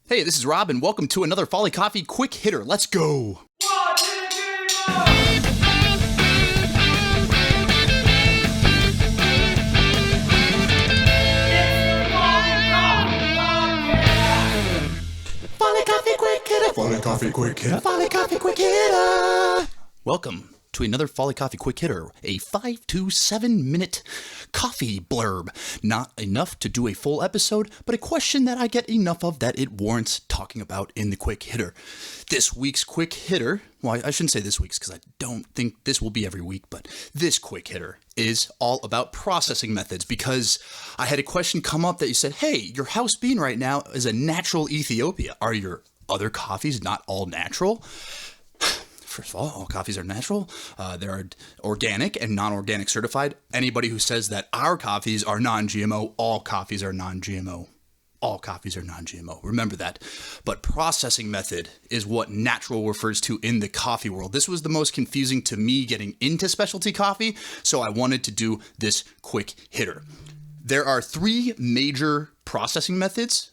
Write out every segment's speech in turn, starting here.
Hey, this is Rob, and welcome to another Folly Coffee Quick Hitter. Let's go! 1, 2, 3, 4! Folly Coffee Quick Hitter! Folly Coffee Quick Hitter! Folly Coffee Quick Hitter! Welcome to another Folly Coffee Quick Hitter, a 5 to 7 minute coffee blurb. Not enough to do a full episode, but a question that I get enough of that it warrants talking about in the Quick Hitter. This week's Quick Hitter, well, I shouldn't say this week's because I don't think this will be every week, but this Quick Hitter is all about processing methods because I had a question come up that you said, hey, your house bean right now is a natural Ethiopia. Are your other coffees not all natural? First of all coffees are natural. There are organic and non-organic certified. Anybody who says that our coffees are non-GMO, all coffees are non-GMO. All coffees are non-GMO. Remember that. But processing method is what natural refers to in the coffee world. This was the most confusing to me getting into specialty coffee, so I wanted to do this quick hitter. There are three major processing methods.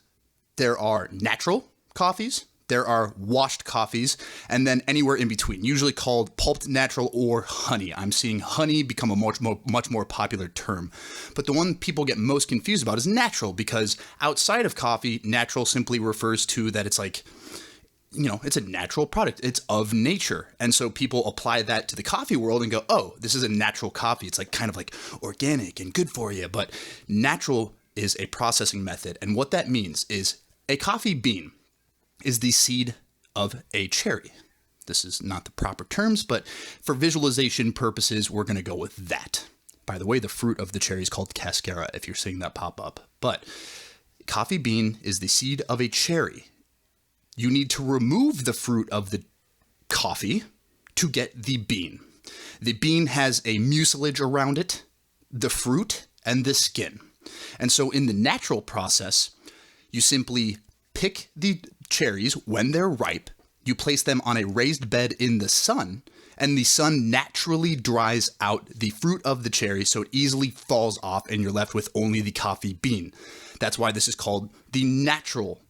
There are natural coffees, there are washed coffees, and then anywhere in between, usually called pulped natural or honey. I'm seeing honey become a much more popular term. But the one people get most confused about is natural, because outside of coffee, natural simply refers to that it's like, it's a natural product. It's of nature. And so people apply that to the coffee world and go, oh, this is a natural coffee. It's like kind of like organic and good for you. But natural is a processing method. And what that means is a coffee bean is the seed of a cherry. This is not the proper terms, but for visualization purposes, we're going to go with that. By the way, the fruit of the cherry is called cascara, if you're seeing that pop up. But coffee bean is the seed of a cherry. You need to remove the fruit of the coffee to get the bean. The bean has a mucilage around it, the fruit, and the skin. And so in the natural process, you simply pick the cherries when they're ripe, you place them on a raised bed in the sun, and the sun naturally dries out the fruit of the cherry so it easily falls off and you're left with only the coffee bean. That's why this is called the natural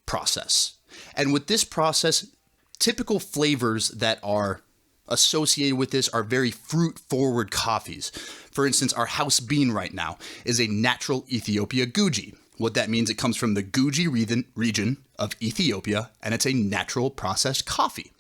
process. And with this process, typical flavors that are associated with this are very fruit-forward coffees. For instance, our house bean right now is a natural Ethiopia Guji. What that means, it comes from the Guji region of Ethiopia, and it's a natural processed coffee.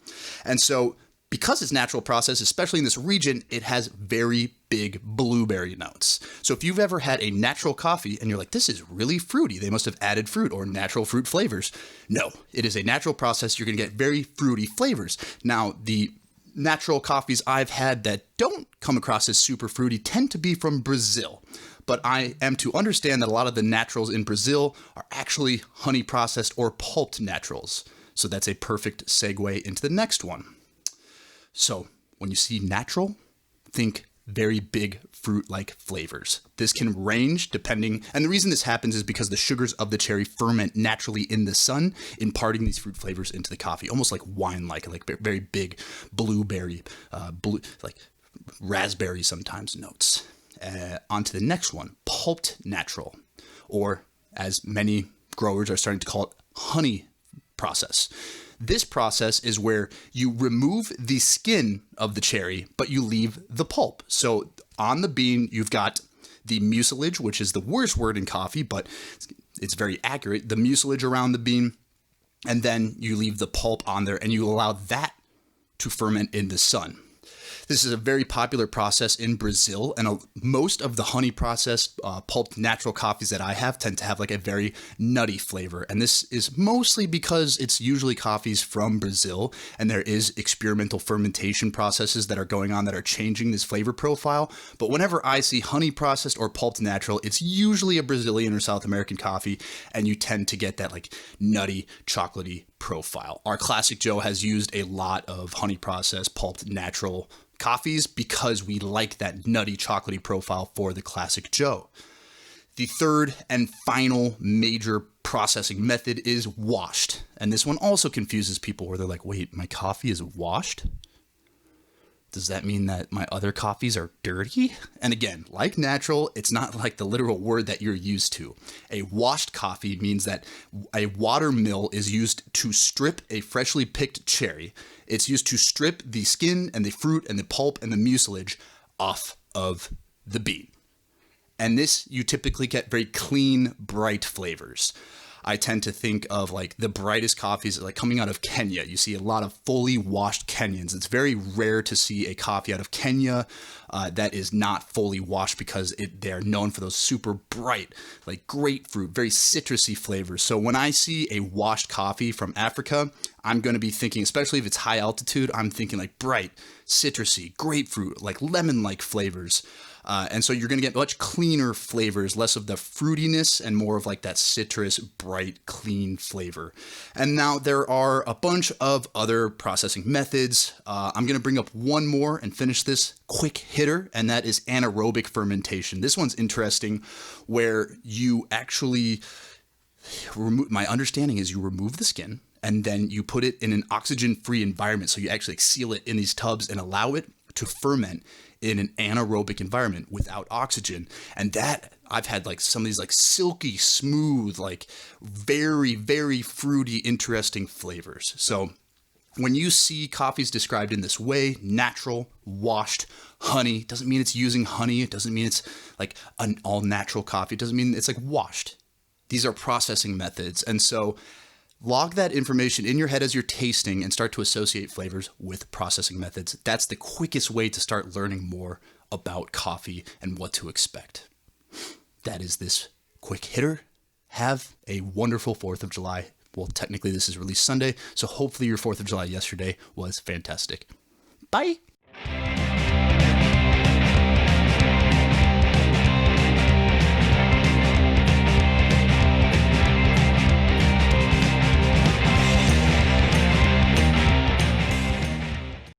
And so because it's natural processed, especially in this region, it has very big blueberry notes. So if you've ever had a natural coffee and you're like, this is really fruity, they must have added fruit or natural fruit flavors. No, it is a natural process. You're going to get very fruity flavors. Now, the natural coffees I've had that don't come across as super fruity tend to be from Brazil. But I am to understand that a lot of the naturals in Brazil are actually honey processed or pulped naturals. So that's a perfect segue into the next one. So when you see natural, think very big fruit-like flavors. This can range depending, and the reason this happens is because the sugars of the cherry ferment naturally in the sun, imparting these fruit flavors into the coffee, almost like wine-like, like very big blueberry, like raspberry sometimes notes. On to the next one, pulped natural, or as many growers are starting to call it, honey process. This process is where you remove the skin of the cherry, but you leave the pulp. So on the bean, you've got the mucilage, which is the worst word in coffee, but it's very accurate. The mucilage around the bean, and then you leave the pulp on there, and you allow that to ferment in the sun. This is a very popular process in Brazil, and most of the honey processed pulped natural coffees that I have tend to have like a very nutty flavor. And this is mostly because it's usually coffees from Brazil, and there is experimental fermentation processes that are going on that are changing this flavor profile. But whenever I see honey processed or pulped natural, it's usually a Brazilian or South American coffee, and you tend to get that like nutty, chocolatey profile. Our Classic Joe has used a lot of honey processed pulped natural coffees because we like that nutty chocolatey profile for the Classic Joe. The third and final major processing method is washed. And this one also confuses people where they're like, wait, my coffee is washed? Does that mean that my other coffees are dirty? And again, like natural, it's not like the literal word that you're used to. A washed coffee means that a water mill is used to strip a freshly picked cherry. It's used to strip the skin and the fruit and the pulp and the mucilage off of the bean. And this, you typically get very clean, bright flavors. I tend to think of like the brightest coffees like coming out of Kenya. You see a lot of fully washed Kenyans. It's very rare to see a coffee out of Kenya that is not fully washed because they're known for those super bright, like grapefruit, very citrusy flavors. So when I see a washed coffee from Africa, I'm going to be thinking, especially if it's high altitude, I'm thinking like bright, citrusy, grapefruit, like lemon-like flavors. And so you're going to get much cleaner flavors, less of the fruitiness and more of like that citrus, bright, clean flavor. And now there are a bunch of other processing methods. I'm going to bring up one more and finish this quick hitter, and that is anaerobic fermentation. This one's interesting where you actually my understanding is you remove the skin and then you put it in an oxygen-free environment. So you actually seal it in these tubs and allow it to ferment in an anaerobic environment without oxygen. And that I've had like some of these like silky smooth, like very, very fruity, interesting flavors. So when you see coffees described in this way, natural, washed, honey, doesn't mean it's using honey. It doesn't mean it's like an all natural coffee. It doesn't mean it's like washed. These are processing methods. And so log that information in your head as you're tasting and start to associate flavors with processing methods. That's the quickest way to start learning more about coffee and what to expect. That is this quick hitter. Have a wonderful 4th of July. Well, technically this is released Sunday, so hopefully your 4th of July yesterday was fantastic. Bye.